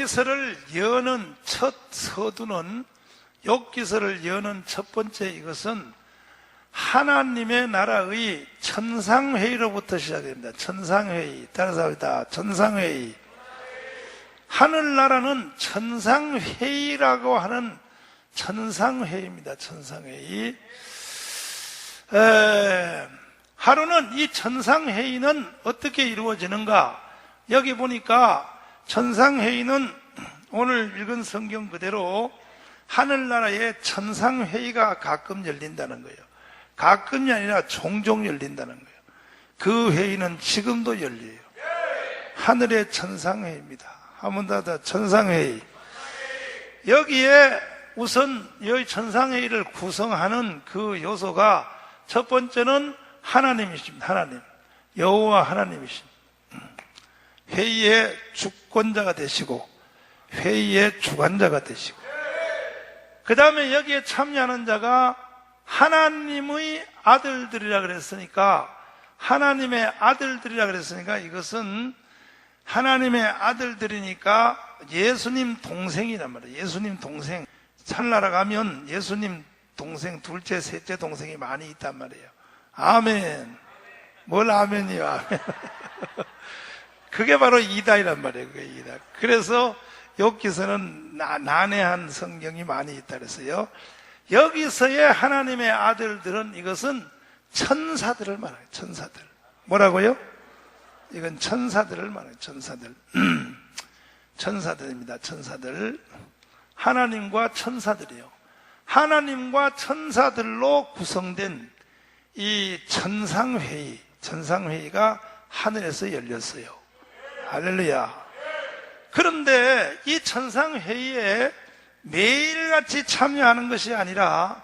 욥기서를 여는 첫 서두는, 욥기서를 여는 첫 번째 이것은 하나님의 나라의 천상회의로부터 시작됩니다. 천상회의. 따라서 합니다. 천상회의. 하늘나라는 천상회의라고 하는 천상회의입니다. 천상회의. 하루는 이 천상회의는 어떻게 이루어지는가? 여기 보니까 천상회의는 오늘 읽은 성경 그대로 하늘나라의 천상회의가 가끔 열린다는 거예요. 가끔이 아니라 종종 열린다는 거예요. 그 회의는 지금도 열려요. 하늘의 천상회의입니다. 한 번 더 천상회의. 여기에 우선 이 천상회의를 구성하는 그 요소가 첫 번째는 하나님이십니다. 하나님. 여호와 하나님이십니다. 회의의 주권자가 되시고 회의의 주관자가 되시고, 그 다음에 여기에 참여하는 자가 하나님의 아들들이라 그랬으니까, 하나님의 아들들이라 그랬으니까 이것은 하나님의 아들들이니까 예수님 동생이란 말이에요. 예수님 동생. 찬나라 가면 예수님 동생, 둘째, 셋째 동생이 많이 있단 말이에요. 아멘. 뭘 아멘이요, 아멘. 그게 바로 이다이란 말이에요. 그게 이다. 그래서 욥기서는 난해한 성경이 많이 있다 그랬어요. 여기서의 하나님의 아들들은 이것은 천사들을 말해요. 천사들. 뭐라고요? 이건 천사들을 말해요. 천사들. 천사들입니다. 천사들. 하나님과 천사들이요. 하나님과 천사들로 구성된 이 천상회의, 천상회의가 하늘에서 열렸어요. 할렐루야. 그런데 이 천상회의에 매일같이 참여하는 것이 아니라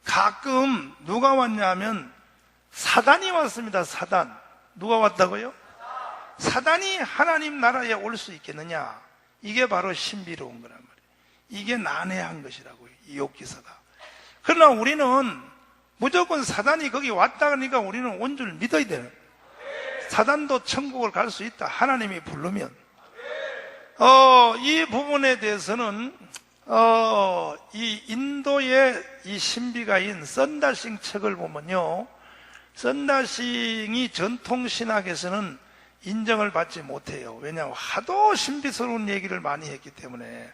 가끔 누가 왔냐면 사단이 왔습니다. 사단. 누가 왔다고요? 사단이 하나님 나라에 올 수 있겠느냐? 이게 바로 신비로운 거란 말이에요. 이게 난해한 것이라고요. 이 욥기서가. 그러나 우리는 무조건 사단이 거기 왔다 그러니까 우리는 온 줄 믿어야 돼요. 사단도 천국을 갈 수 있다. 하나님이 부르면. 이 부분에 대해서는 이 인도의 이 신비가인 썬다싱 책을 보면요, 썬다싱이 전통신학에서는 인정을 받지 못해요. 왜냐하면 하도 신비스러운 얘기를 많이 했기 때문에.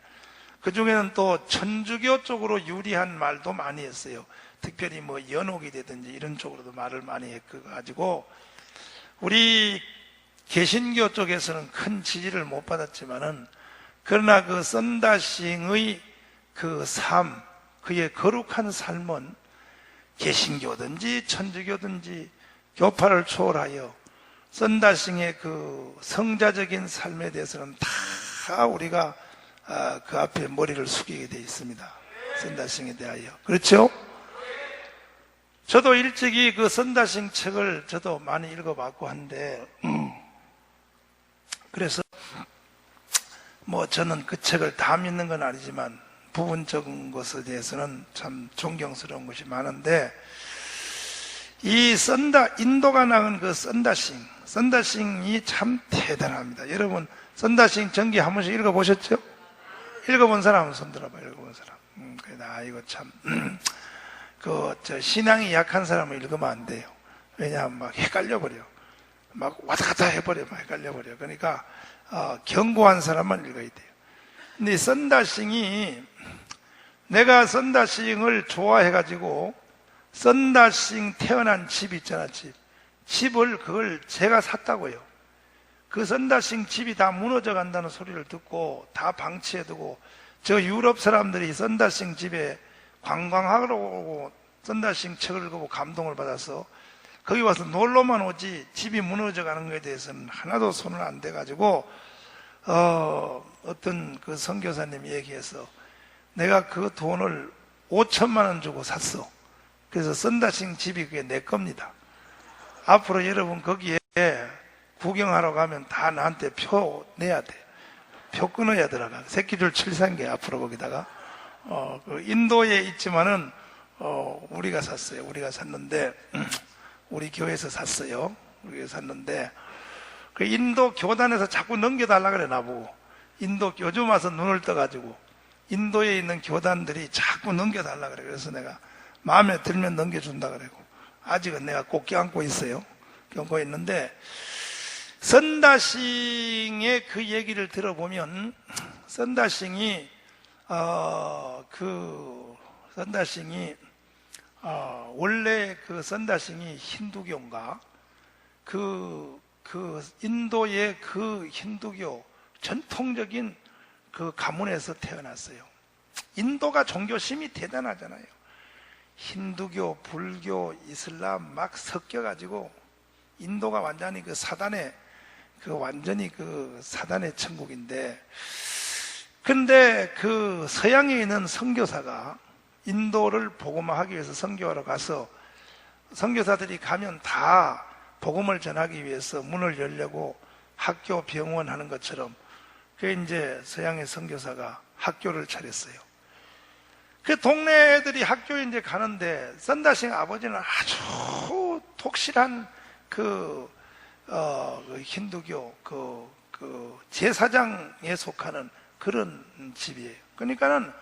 그 중에는 또 천주교 쪽으로 유리한 말도 많이 했어요. 특별히 뭐 연옥이 되든지 이런 쪽으로도 말을 많이 해가지고 우리 개신교 쪽에서는 큰 지지를 못 받았지만은, 그러나 그 썬다싱의 그 삶, 그의 거룩한 삶은 개신교든지 천주교든지 교파를 초월하여 썬다싱의 그 성자적인 삶에 대해서는 다 우리가 그 앞에 머리를 숙이게 되어 있습니다. 썬다싱에 대하여. 그렇죠? 저도 일찍이 그 썬다싱 책을 저도 많이 읽어봤고 한데, 그래서 뭐 저는 그 책을 다 믿는 건 아니지만 부분적인 것에 대해서는 참 존경스러운 것이 많은데, 이 인도가 낳은 그 썬다싱이 참 대단합니다. 여러분 썬다싱 전기 한 번씩 읽어보셨죠? 읽어본 사람은 손 들어봐요. 읽어본 사람. 이거 참 저 신앙이 약한 사람은 읽으면 안 돼요. 왜냐하면 막 헷갈려버려. 막 왔다 갔다 해버려. 막 헷갈려버려. 그러니까 견고한 사람만 읽어야 돼요. 근데 썬다싱이, 내가 썬다싱을 좋아해가지고 썬다싱 태어난 집 있잖아. 집을 그걸 제가 샀다고요. 그 썬다싱 집이 다 무너져 간다는 소리를 듣고 다 방치해두고, 저 유럽 사람들이 썬다싱 집에 관광하러 오고 썬다싱 책을 읽고 감동을 받아서 거기 와서 놀러만 오지 집이 무너져 가는 것에 대해서는 하나도 손을 안 대가지고 어떤 그 선교사님이 얘기해서 내가 그 돈을 5천만 원 주고 샀어. 그래서 썬다싱 집이 그게 내 겁니다. 앞으로 여러분 거기에 구경하러 가면 다 나한테 표 내야 돼. 표 끊어야 들어가. 새끼줄 7상계 앞으로 거기다가. 그 인도에 있지만은, 우리가 샀어요. 우리가 샀는데, 우리 교회에서 샀어요. 우리가 샀는데, 그 인도 교단에서 자꾸 넘겨달라 그래, 나보고. 인도 요즘 와서 눈을 떠가지고 인도에 있는 교단들이 자꾸 넘겨달라 그래. 그래서 내가 마음에 들면 넘겨준다 그러고, 아직은 내가 꼭 껴안고 있어요. 껴안고 있는데, 선다싱의 그 얘기를 들어보면, 선다싱이 원래 그 선다싱이 힌두교인가? 그 인도의 그 힌두교 전통적인 그 가문에서 태어났어요. 인도가 종교심이 대단하잖아요. 힌두교, 불교, 이슬람 막 섞여가지고 인도가 완전히 완전히 그 사단의 천국인데, 근데 그 서양에 있는 선교사가 인도를 복음화하기 위해서 선교하러 가서, 선교사들이 가면 다 복음을 전하기 위해서 문을 열려고 학교, 병원 하는 것처럼, 그 이제 서양의 선교사가 학교를 차렸어요. 그 동네 애들이 학교에 이제 가는데, 선다싱 아버지는 아주 독실한 힌두교 제사장에 속하는 그런 집이에요. 그러니까는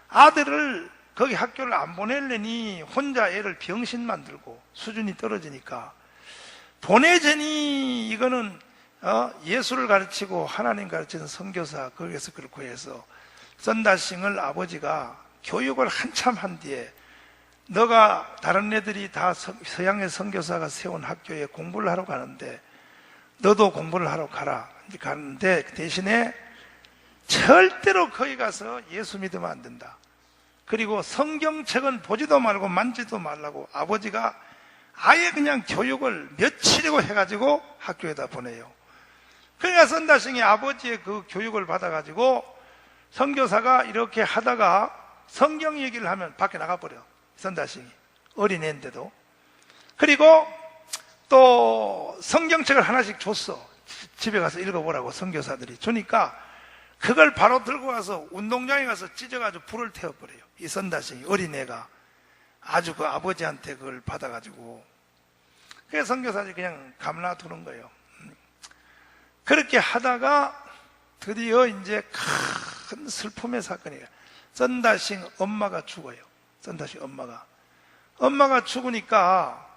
아들을 거기 학교를 안 보내려니 혼자 애를 병신 만들고, 수준이 떨어지니까 보내자니 이거는 예수를 가르치고 하나님 가르치는 선교사, 거기에서 그렇고 해서 선다싱을 아버지가 교육을 한참 한 뒤에, 너가 다른 애들이 다 서양의 선교사가 세운 학교에 공부를 하러 가는데 너도 공부를 하러 가라. 가는데 대신에 절대로 거기 가서 예수 믿으면 안 된다. 그리고 성경책은 보지도 말고 만지도 말라고 아버지가 아예 그냥 교육을 며칠이고 해가지고 학교에다 보내요. 그러니까 선다싱이 아버지의 그 교육을 받아가지고 선교사가 이렇게 하다가 성경 얘기를 하면 밖에 나가버려. 선다싱이 어린애인데도. 그리고 또 성경책을 하나씩 줬어. 집에 가서 읽어보라고 선교사들이 주니까 그걸 바로 들고 가서 운동장에 가서 찢어가지고 불을 태워버려요. 이 선다싱이, 어린애가 아주 그 아버지한테 그걸 받아가지고. 그래서 선교사들이 그냥 감놔두는 거예요. 그렇게 하다가 드디어 이제 큰 슬픔의 사건이에요. 선다싱 엄마가 죽어요. 선다싱 엄마가 죽으니까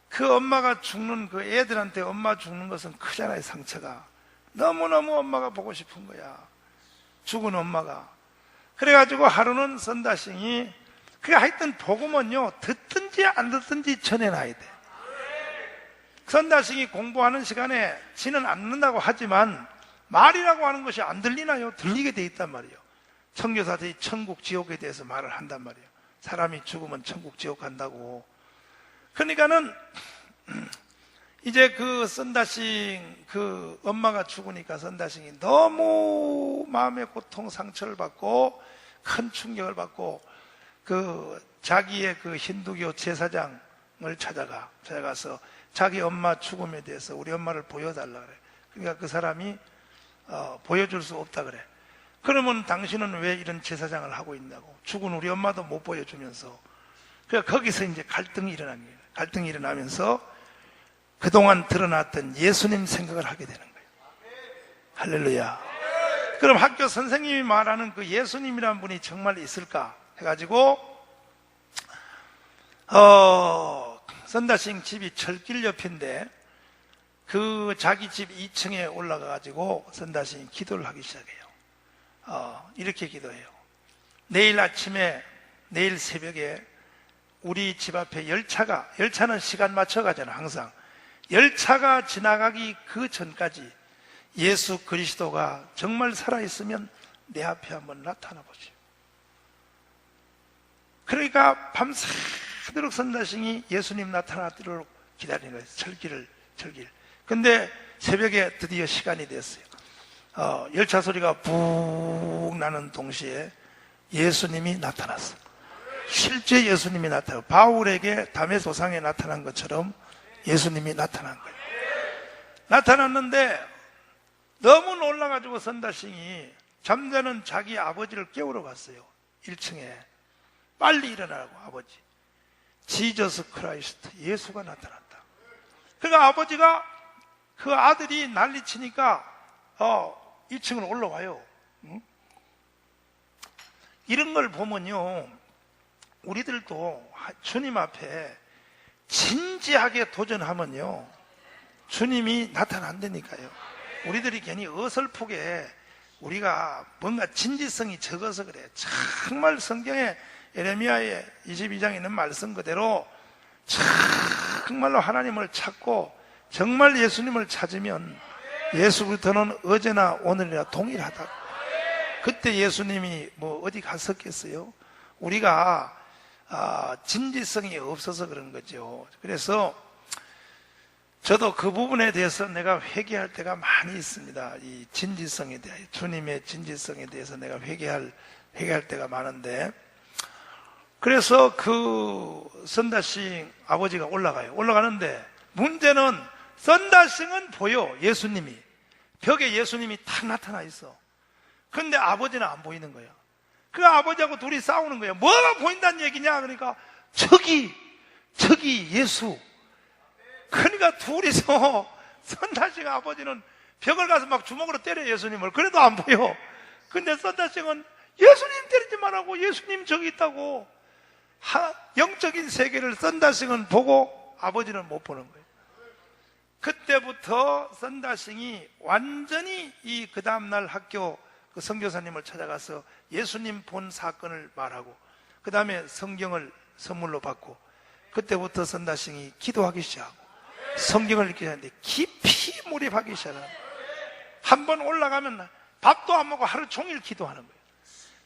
그 엄마가 죽는, 그 애들한테 엄마 죽는 것은 크잖아요. 상처가 너무너무 엄마가 보고 싶은 거야, 죽은 엄마가. 그래가지고 하루는 선다싱이, 그게 하여튼 복음은요 듣든지 안 듣든지 전해놔야 돼. 선다싱이 공부하는 시간에 지는 않는다고 하지만 말이라고 하는 것이 안 들리나요? 들리게 돼 있단 말이에요. 선교사들이 천국 지옥에 대해서 말을 한단 말이에요. 사람이 죽으면 천국 지옥 간다고. 그러니까는 이제 그 선다싱 그 엄마가 죽으니까 선다싱이 너무 마음의 고통, 상처를 받고 큰 충격을 받고 그 자기의 그 힌두교 제사장을 찾아가서 자기 엄마 죽음에 대해서 우리 엄마를 보여달라 그래. 그러니까 그 사람이 보여줄 수 없다 그래. 그러면 당신은 왜 이런 제사장을 하고 있냐고. 죽은 우리 엄마도 못 보여주면서. 그러니까 거기서 이제 갈등이 일어난 거예요. 갈등이 일어나면서 그동안 드러났던 예수님 생각을 하게 되는 거예요. 할렐루야. 그럼 학교 선생님이 말하는 그 예수님이라는 분이 정말 있을까 해가지고 선다싱 집이 철길 옆인데 그 자기 집 2층에 올라가가지고 선다싱이 기도를 하기 시작해요. 이렇게 기도해요. 내일 아침에, 내일 새벽에 우리 집 앞에 열차는 시간 맞춰 가잖아, 항상. 열차가 지나가기 그 전까지 예수 그리스도가 정말 살아있으면 내 앞에 한번 나타나 보시오. 그러니까 밤새도록 선다싱이 예수님 나타나도록 기다리는 거예요. 철길. 근데 새벽에 드디어 시간이 됐어요. 열차 소리가 붕 나는 동시에 예수님이 나타났어. 실제 예수님이 나타나요. 바울에게 담의 도상에 나타난 것처럼 예수님이 나타난 거예요. 나타났는데 너무 놀라가지고 선다싱이 잠자는 자기 아버지를 깨우러 갔어요. 1층에. 빨리 일어나라고. 아버지, 지저스 크라이스트, 예수가 나타났다. 그러니까 아버지가, 그 아들이 난리치니까 2층으로 올라와요. 응? 이런 걸 보면요, 우리들도 주님 앞에 진지하게 도전하면요, 주님이 나타난다니까요. 우리들이 괜히 어설프게 우리가 뭔가 진지성이 적어서 그래. 정말 성경에 예레미야의 22장에 있는 말씀 그대로 정말로 하나님을 찾고 정말 예수님을 찾으면 예수부터는 어제나 오늘이나 동일하다. 그때 예수님이 뭐 어디 갔었겠어요? 우리가 진지성이 없어서 그런 거죠. 그래서 저도 그 부분에 대해서 내가 회개할 때가 많이 있습니다. 이 진지성에 대해, 주님의 진지성에 대해서 내가 회개할 때가 많은데, 그래서 그 선다싱 아버지가 올라가는데 문제는 선다싱은 보여. 예수님이 벽에 예수님이 탁 나타나 있어. 근데 아버지는 안 보이는 거야. 그 아버지하고 둘이 싸우는 거야. 뭐가 보인다는 얘기냐? 그러니까 저기 예수. 그러니까 둘이서 선다싱 아버지는 벽을 가서 막 주먹으로 때려 예수님을. 그래도 안 보여. 근데 선다싱은 예수님 때리지 말라고, 예수님 저기 있다고. 영적인 세계를 선다싱은 보고 아버지는 못 보는 거예요. 그때부터 선다싱이 완전히 그 다음날 학교 그 선교사님을 찾아가서 예수님 본 사건을 말하고, 그 다음에 성경을 선물로 받고, 그때부터 선다싱이 기도하기 시작하고 성경을 읽기 시작하는데 깊이 몰입하기 시작하는 거예요. 한번 올라가면 밥도 안 먹고 하루 종일 기도하는 거예요.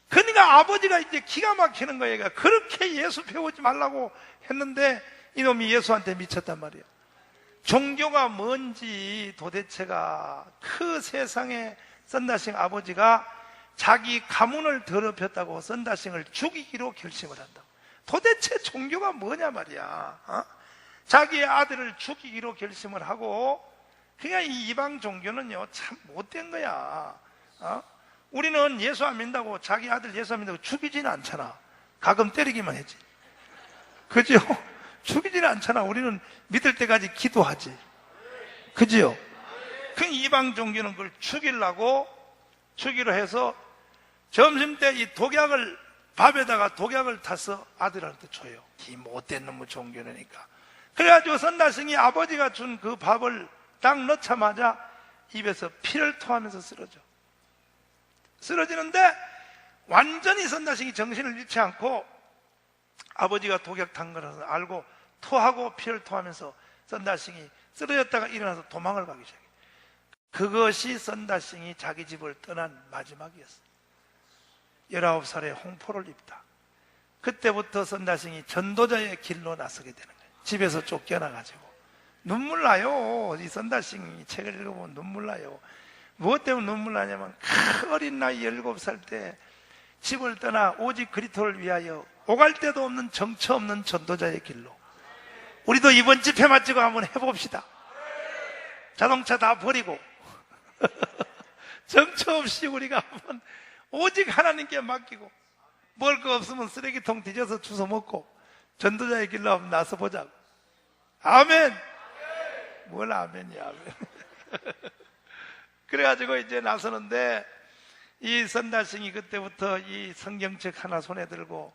그러니까 아버지가 이제 기가 막히는 거예요. 그렇게 예수 배우지 말라고 했는데 이놈이 예수한테 미쳤단 말이에요. 종교가 뭔지 도대체가, 그 세상에 선다싱 아버지가 자기 가문을 더럽혔다고 선다싱을 죽이기로 결심을 한다고. 도대체 종교가 뭐냐 말이야. 자기의 아들을 죽이기로 결심을 하고, 그냥 이 이방 종교는요 참 못된 거야. 우리는 예수 안 믿는다고 자기 아들 예수 안 믿는다고 죽이지는 않잖아. 가끔 때리기만 했지. 그죠? 죽이지는 않잖아. 우리는 믿을 때까지 기도하지. 그지요? 그 이방 종교는 그걸 죽이로 해서 점심때 이 독약을, 밥에다가 독약을 타서 아들한테 줘요. 이 못된 놈의 종교니까. 그래가지고 선다싱이 아버지가 준 그 밥을 딱 넣자마자 입에서 피를 토하면서 쓰러지는데 완전히 선다싱이 정신을 잃지 않고 아버지가 독약 탄 거라서 알고 토하고 피를 토하면서 선다싱이 쓰러졌다가 일어나서 도망을 가기 시작해요. 그것이 선다싱이 자기 집을 떠난 마지막이었어요. 19살에 홍포를 입다. 그때부터 선다싱이 전도자의 길로 나서게 되는 거예요. 집에서 쫓겨나가지고. 눈물 나요. 이 선다싱이 책을 읽어보면 눈물 나요. 무엇 때문에 눈물 나냐면 어린 나이 17살 때 집을 떠나 오직 그리스도를 위하여 오갈 데도 없는 정처 없는 전도자의 길로. 우리도 이번 집회 마치고 한번 해봅시다. 자동차 다 버리고 정처 없이 우리가 한번 오직 하나님께 맡기고, 먹을 거 없으면 쓰레기통 뒤져서 주워 먹고 전도자의 길로 한번 나서보자고. 아멘. 뭘 아멘이야, 아멘. 그래가지고 이제 나서는데 이 선다싱이 그때부터 이 성경책 하나 손에 들고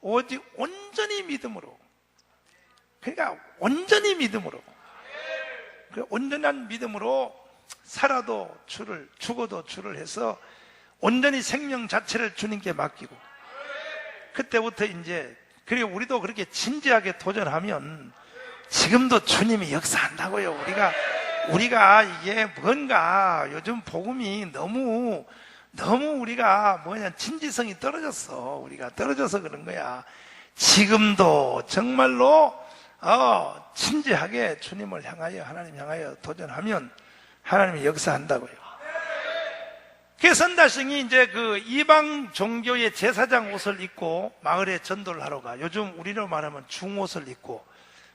오직 온전히 믿음으로, 그러니까 온전히 믿음으로, 그 온전한 믿음으로 살아도 주를, 죽어도 주를 해서 온전히 생명 자체를 주님께 맡기고, 그때부터 이제, 그리고 우리도 그렇게 진지하게 도전하면 지금도 주님이 역사한다고요. 우리가 이게 뭔가 요즘 복음이 너무 우리가 진지성이 떨어졌어. 우리가 떨어져서 그런 거야. 지금도 정말로 진지하게 주님을 향하여, 하나님 향하여 도전하면 하나님이 역사한다고요. 그 선다싱이 이제 그 이방 종교의 제사장 옷을 입고 마을에 전도를 하러 가. 요즘 우리로 말하면 중옷을 입고.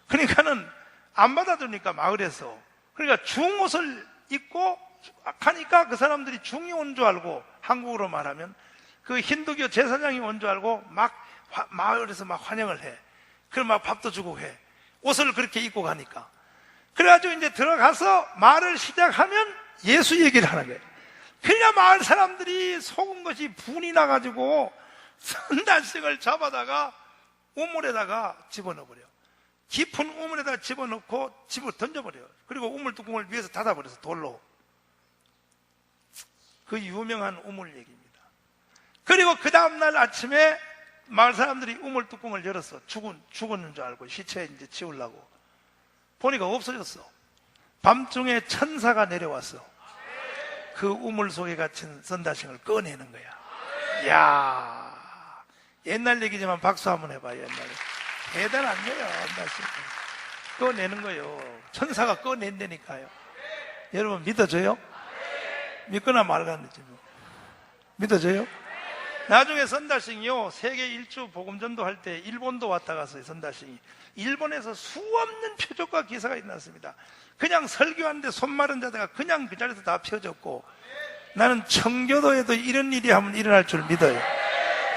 그러니까는 안 받아주니까 마을에서. 그러니까 중옷을 입고 가니까 그 사람들이 중이 온 줄 알고, 한국으로 말하면 그 힌두교 제사장이 온 줄 알고 막 마을에서 막 환영을 해. 그럼 막 밥도 주고 해. 옷을 그렇게 입고 가니까. 그래가지고 이제 들어가서 말을 시작하면 예수 얘기를 하는 거예요. 그러니까 마을 사람들이 속은 것이 분이 나가지고 선단식을 잡아다가 우물에다가 집어넣어버려. 깊은 우물에다 집어넣고 집어 던져버려요. 그리고 우물 뚜껑을 위에서 닫아버려서 돌로. 그 유명한 우물 얘기입니다. 그리고 그 다음날 아침에 마을 사람들이 우물 뚜껑을 열어서 죽었는 줄 알고 시체 이제 치우려고 보니까 없어졌어. 밤중에 천사가 내려왔어. 그 우물 속에 갇힌 선다싱을 꺼내는 거야. 이야, 옛날 얘기지만 박수 한번 해봐. 옛날에 대단한 거예요. 선다싱 꺼내는 거예요. 천사가 꺼낸다니까요. 여러분 믿어져요? 믿거나 말거나지 뭐. 믿어져요? 나중에 선다싱이요, 세계 일주 복음전도 할 때 일본도 왔다 갔어요. 선다싱이 일본에서 수없는 표적과 기사가 일어났습니다. 그냥 설교하는데 손 마른 자들가 그냥 그 자리에서 다 펴졌고, 나는 청교도에도 이런 일이 하면 일어날 줄 믿어요.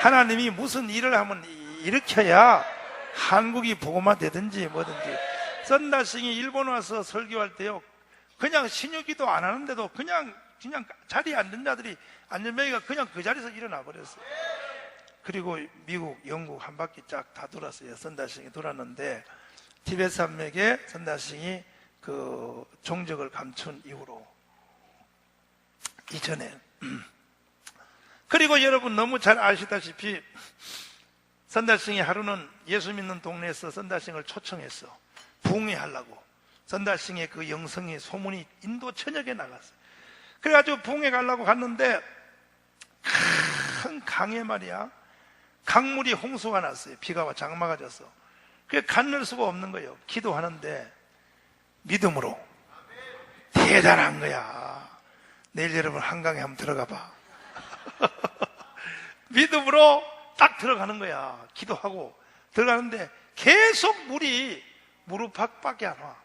하나님이 무슨 일을 하면 일으켜야 한국이 복음화 되든지 뭐든지. 선다싱이 일본 와서 설교할 때요, 그냥 신유기도 안 하는데도 그냥 자리에 앉은 자들이 안전뱅이가 그냥 그 자리에서 일어나 버렸어요. 그리고 미국, 영국 한 바퀴 쫙 다 돌았어요. 선다싱이 돌았는데 티베트 산맥에 선다싱이 그 종적을 감춘 이후로 이전에. 그리고 여러분 너무 잘 아시다시피 선다싱이 하루는 예수 믿는 동네에서 선다싱을 초청했어. 부흥회하려고. 선다싱의 그 영성의 소문이 인도 전역에 나갔어요. 그래가지고 부흥회 가려고 갔는데 큰 강에 말이야, 강물이 홍수가 났어요. 비가 와 장마가 졌어. 그게 건널 수가 없는 거예요. 기도하는데 믿음으로. 대단한 거야. 내일 여러분 한강에 한번 들어가 봐. 믿음으로 딱 들어가는 거야. 기도하고 들어가는데 계속 물이 무릎 밖에 안 와.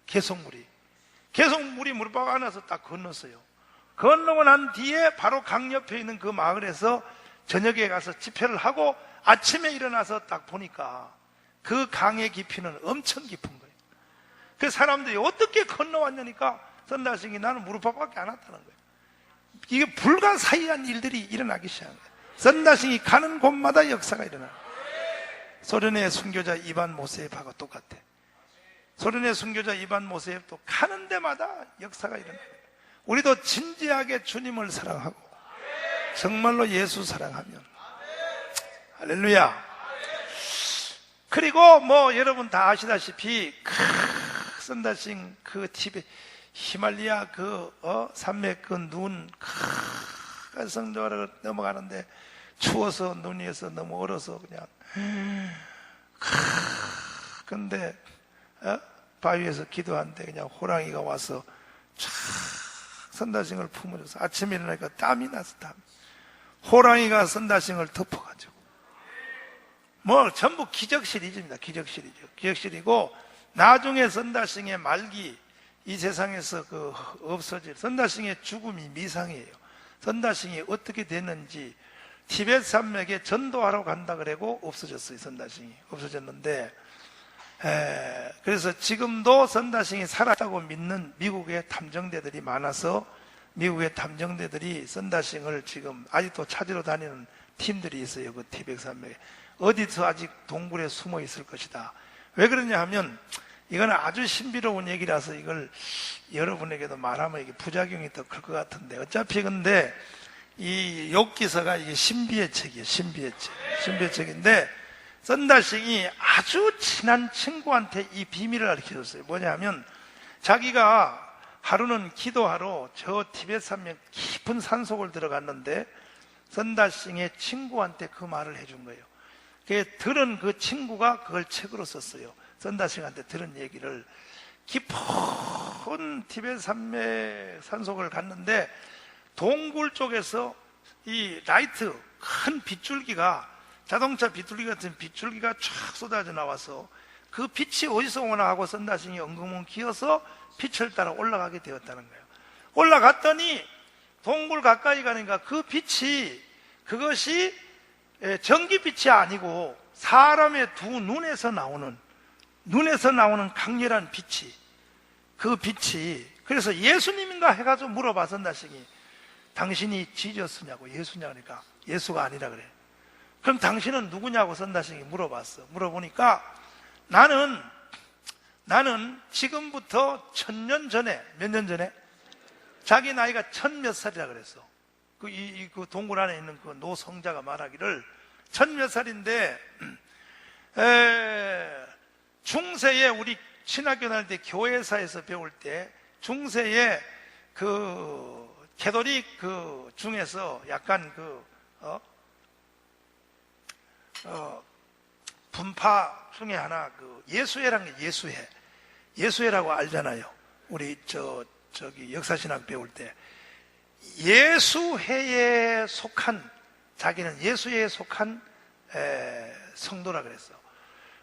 계속 물이 무릎 밖에 안 와서 딱 건넜어요. 건너고 난 뒤에 바로 강 옆에 있는 그 마을에서 저녁에 가서 집회를 하고 아침에 일어나서 딱 보니까 그 강의 깊이는 엄청 깊은 거예요. 그 사람들이 어떻게 건너왔냐니까 선다싱이 나는 무릎 밖에 안 왔다는 거예요. 이게 불가사의한 일들이 일어나기 시작한 거예요. 선다싱이 가는 곳마다 역사가 일어나요. 소련의 순교자 이반 모세프하고 똑같아. 소련의 순교자 이반 모세프도 가는 데마다 역사가 일어나요. 우리도 진지하게 주님을 사랑하고 정말로 예수 사랑하면, 할렐루야. 그리고 뭐 여러분 다 아시다시피 선다싱 그 티베트 히말리아 그 산맥 그 눈 큰 성도를 넘어가는데 추워서 눈이 와서 너무 얼어서 그냥 근데 바위에서 기도하는데 그냥 호랑이가 와서 촥 선다싱을 품어줘서 아침에 일어나니까 땀이 나서 호랑이가 선다싱을 덮어가지고 뭐 전부 기적시리즈입니다. 기적시리고 나중에 선다싱의 말기, 이 세상에서 그 없어질 선다싱의 죽음이 미상이에요. 선다싱이 어떻게 됐는지 티베트 산맥에 전도하러 간다 그러고 없어졌어요. 선다싱이 없어졌는데, 그래서 지금도 선다싱이 살았다고 믿는 미국의 탐정대들이 많아서 미국의 탐정대들이 선다싱을 지금 아직도 찾으러 다니는 팀들이 있어요. 그 티베트 산맥에 어디서 아직 동굴에 숨어 있을 것이다. 왜 그러냐 하면 이거는 아주 신비로운 얘기라서 이걸 여러분에게도 말하면 이게 부작용이 더 클 것 같은데, 어차피 근데 이 욥기서가 이게 신비의 책이에요. 신비의 책인데 선다싱이 아주 친한 친구한테 이 비밀을 가르쳐줬어요. 뭐냐면 자기가 하루는 기도하러 저 티베트 산맥 깊은 산속을 들어갔는데 선다싱의 친구한테 그 말을 해준 거예요. 들은 그 친구가 그걸 책으로 썼어요. 선다싱한테 들은 얘기를. 깊은 티베트 산맥 산속을 갔는데 동굴 쪽에서 이 라이트 큰 빗줄기가, 자동차 빗줄기 같은 빗줄기가 쫙 쏟아져 나와서 그 빛이 어디서 오나 하고 선다싱이 엉금엉금 기어서 빛을 따라 올라가게 되었다는 거예요. 올라갔더니 동굴 가까이 가니까 그 빛이, 그것이 전기빛이 아니고 사람의 두 눈에서 나오는 강렬한 빛이, 그 빛이, 그래서 예수님인가 해가지고 물어봐 선다싱이. 당신이 지저스냐고, 예수냐 그러니까 예수가 아니라 그래. 그럼 당신은 누구냐고 선다시기 물어봤어. 물어보니까 나는 지금부터 1000년 전에, 몇 년 전에? 자기 나이가 1000몇 살이라 그랬어. 그 동굴 안에 있는 그 노성자가 말하기를 1000몇 살인데, 중세에 우리 신학교 다닐 때 교회사에서 배울 때 중세에 그 캐톨릭 그 중에서 약간 분파 중에 하나 그 예수회라는 게 예수회라고 알잖아요. 우리 저기 역사신학 배울 때 예수회에 속한, 자기는 예수회에 속한 성도라 그랬어.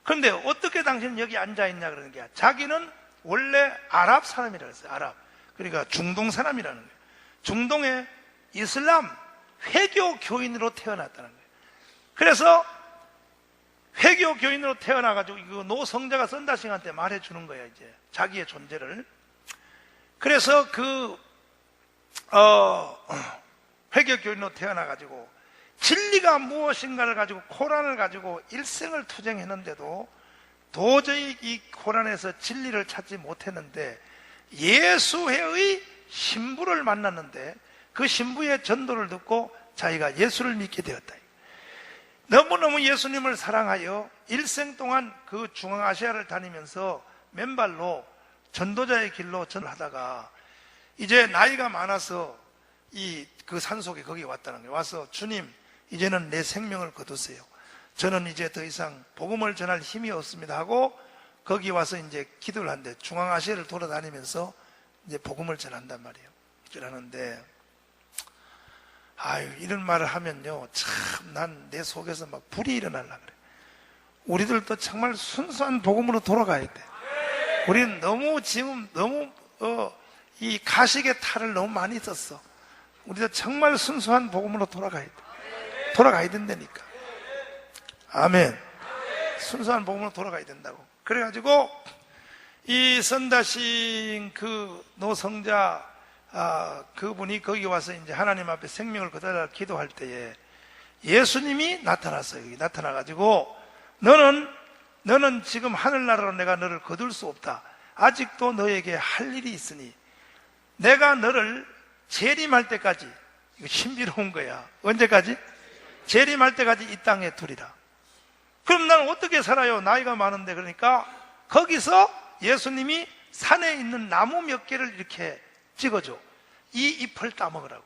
그런데 어떻게 당신은 여기 앉아있냐 그러는 게, 자기는 원래 아랍 사람이라 그랬어요. 아랍. 그러니까 중동 사람이라는 거예요. 중동의 이슬람 회교 교인으로 태어났다는 거예요. 그래서 회교 교인으로 태어나가지고 그 노성자가 선다싱한테 말해주는 거야, 이제 자기의 존재를. 그래서 회교 교인으로 태어나가지고 진리가 무엇인가를 가지고, 코란을 가지고 일생을 투쟁했는데도 도저히 이 코란에서 진리를 찾지 못했는데 예수회의 신부를 만났는데 그 신부의 전도를 듣고 자기가 예수를 믿게 되었다. 너무너무 예수님을 사랑하여 일생 동안 그 중앙아시아를 다니면서 맨발로 전도자의 길로 전하다가 이제 나이가 많아서 그 산속에 거기 왔다는 거예요. 와서 주님, 이제는 내 생명을 거두세요. 저는 이제 더 이상 복음을 전할 힘이 없습니다 하고 거기 와서 이제 기도를 한대. 중앙아시아를 돌아다니면서 이제 복음을 전한단 말이에요. 그러는데 이런 말을 하면요, 참 난 내 속에서 막 불이 일어나려 그래. 우리들도 정말 순수한 복음으로 돌아가야 돼. 우리는 지금 너무 이 가식의 탈을 너무 많이 썼어. 우리도 정말 순수한 복음으로 돌아가야 돼. 돌아가야 된다니까. 아멘. 순수한 복음으로 돌아가야 된다고. 그래가지고 이 선다신 그 노성자 그분이 거기 와서 이제 하나님 앞에 생명을 거둬라 기도할 때에 예수님이 나타났어요. 여기 나타나가지고 너는 지금 하늘나라로 내가 너를 거둘 수 없다. 아직도 너에게 할 일이 있으니 내가 너를 재림할 때까지, 이거 신비로운 거야. 언제까지? 재림할 때까지 이 땅에 두리라. 그럼 나는 어떻게 살아요? 나이가 많은데. 그러니까 거기서 예수님이 산에 있는 나무 몇 개를 이렇게 찍어줘. 이 잎을 따먹으라고.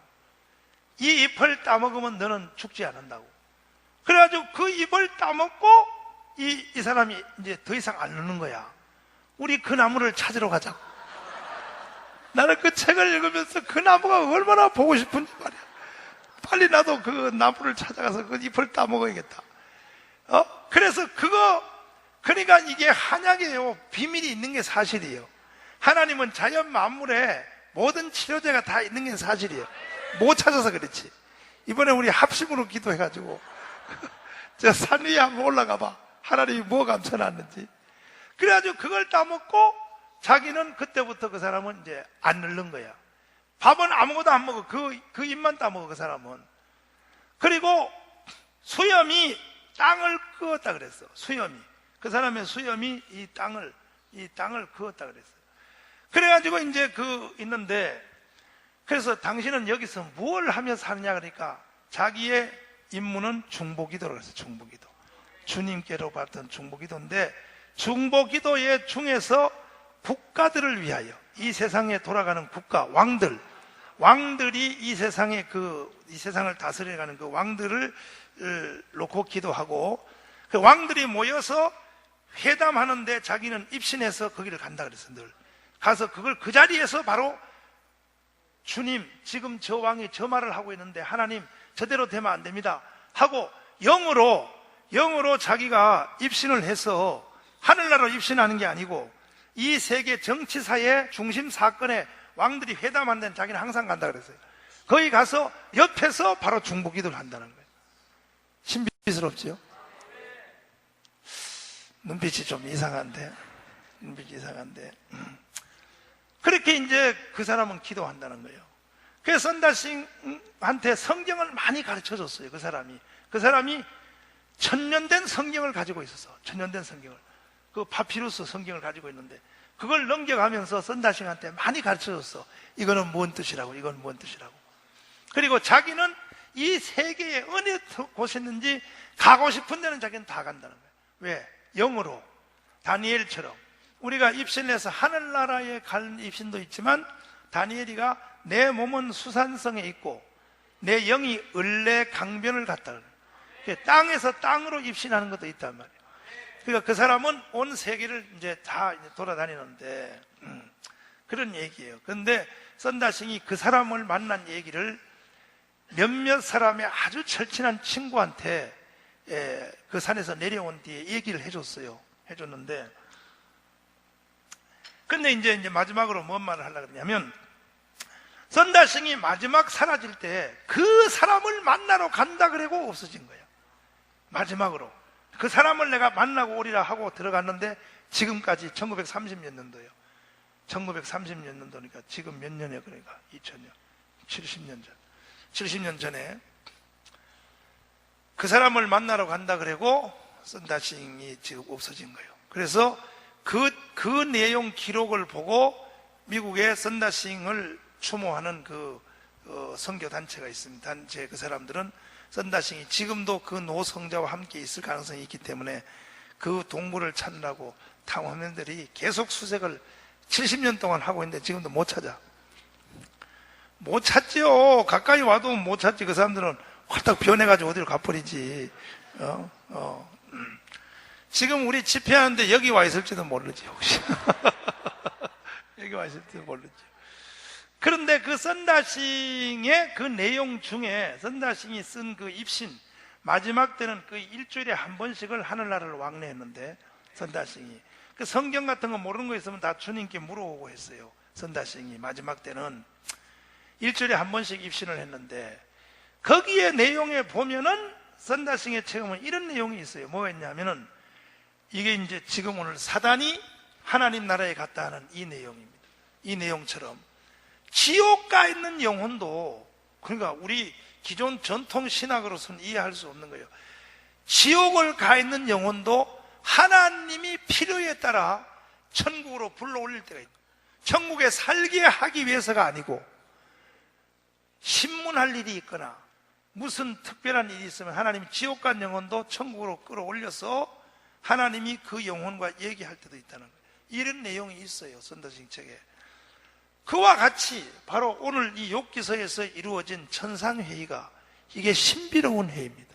이 잎을 따먹으면 너는 죽지 않는다고. 그래가지고 그 잎을 따먹고 이 사람이 이제 더 이상 안 누는 거야. 우리 그 나무를 찾으러 가자고. 나는 그 책을 읽으면서 그 나무가 얼마나 보고 싶은지 말이야. 빨리 나도 그 나무를 찾아가서 그 잎을 따먹어야겠다. 그래서 그러니까 이게 한약이에요. 비밀이 있는 게 사실이에요. 하나님은 자연 만물에 모든 치료제가 다 있는 게 사실이에요. 못 찾아서 그렇지. 이번에 우리 합심으로 기도해가지고 저 산 위에 한번 올라가 봐. 하나님이 뭐 감춰놨는지. 그래가지고 그걸 따먹고 자기는 그때부터 그 사람은 이제 안 늙는 거야. 밥은 아무것도 안 먹어. 그 입만 따먹어, 그 사람은. 그리고 수염이 땅을 그었다 그랬어. 수염이. 그 사람의 수염이 이 땅을 그었다 그랬어. 그래가지고 이제 있는데, 그래서 당신은 여기서 뭘 하며 사느냐 그러니까 자기의 임무는 중보기도라고 했어요. 중보기도. 주님께로 받던 중보기도인데, 중보기도의 중에서 국가들을 위하여, 이 세상에 돌아가는 국가, 왕들이 이 세상에 이 세상을 다스려가는 그 왕들을 놓고 기도하고, 그 왕들이 모여서 회담하는데 자기는 입신해서 거기를 간다 그랬어요. 늘 가서 그걸 그 자리에서 바로 주님, 지금 저 왕이 저 말을 하고 있는데 하나님 저대로 되면 안 됩니다 하고 영으로 자기가 입신을 해서, 하늘나라로 입신하는 게 아니고 이 세계 정치사의 중심 사건에 왕들이 회담하는 데는 자기는 항상 간다 그랬어요. 거기 가서 옆에서 바로 중보기도를 한다는 거예요. 신비스럽지요? 눈빛이 좀 이상한데, 그렇게 이제 그 사람은 기도한다는 거예요. 그래서 선다싱한테 성경을 많이 가르쳐 줬어요. 그 사람이 천년된 성경을 가지고 있어서, 천년된 성경을, 그 파피루스 성경을 가지고 있는데 그걸 넘겨가면서 선다싱한테 많이 가르쳐 줬어. 이거는 뭔 뜻이라고, 이건 뭔 뜻이라고. 그리고 자기는 이 세계에 어느 곳이 있는지 가고 싶은 데는 자기는 다 간다는 거예요. 왜? 영으로, 다니엘처럼. 우리가 입신해서 하늘나라에 갈 입신도 있지만, 다니엘이가 내 몸은 수산성에 있고 내 영이 을레 강변을 갔다 그래요. 땅에서 땅으로 입신하는 것도 있단 말이에요. 그러니까 그 사람은 온 세계를 이제 다 돌아다니는데 그런 얘기예요. 그런데 선다싱이 그 사람을 만난 얘기를 몇몇 사람의 아주 절친한 친구한테 그 산에서 내려온 뒤에 얘기를 해줬는데, 근데 이제 마지막으로 뭔 말을 하려고 그러냐면, 선다싱이 마지막 사라질 때 그 사람을 만나러 간다 그러고 없어진 거예요. 마지막으로 그 사람을 내가 만나고 오리라 하고 들어갔는데, 지금까지 1930몇 년도예요. 1930몇 년도니까 지금 몇 년이에요? 그러니까 2000년, 70년 전. 70년 전에 그 사람을 만나러 간다 그러고 선다싱이 지금 없어진 거예요. 그래서 그 내용 기록을 보고 미국에 선다싱을 추모하는 그 선교 단체가 있습니다. 단체 그 사람들은 선다싱이 지금도 그 노성자와 함께 있을 가능성이 있기 때문에 그 동물을 찾느라고 탐험인들이 계속 수색을 70년 동안 하고 있는데 지금도 못 찾아. 못 찾죠. 가까이 와도 못 찾지. 그 사람들은 확딱 변해가지고 어디로 가버리지. 지금 우리 집회하는데 여기 와 있을지도 모르지, 혹시. 여기 와 있을지도 모르지. 그런데 그 선다싱의 그 내용 중에, 선다싱이 쓴 그 입신, 마지막 때는 그 일주일에 한 번씩을 하늘나라를 왕래했는데, 선다싱이. 그 성경 같은 거 모르는 거 있으면 다 주님께 물어오고 했어요. 선다싱이 마지막 때는 일주일에 한 번씩 입신을 했는데, 거기에 내용에 보면은 선다싱의 책에는 이런 내용이 있어요. 뭐였냐면은, 이게 이제 지금 오늘 사단이 하나님 나라에 갔다 하는 이 내용입니다. 이 내용처럼 지옥 가 있는 영혼도, 그러니까 우리 기존 전통 신학으로서는 이해할 수 없는 거예요. 지옥을 가 있는 영혼도 하나님이 필요에 따라 천국으로 불러올릴 때가 있다. 천국에 살게 하기 위해서가 아니고, 신문할 일이 있거나 무슨 특별한 일이 있으면 하나님이 지옥 간 영혼도 천국으로 끌어올려서 하나님이 그 영혼과 얘기할 때도 있다는 거예요. 이런 내용이 있어요, 선다싱 책에. 그와 같이 바로 오늘 이 욥기서에서 이루어진 천상회의가, 이게 신비로운 회의입니다.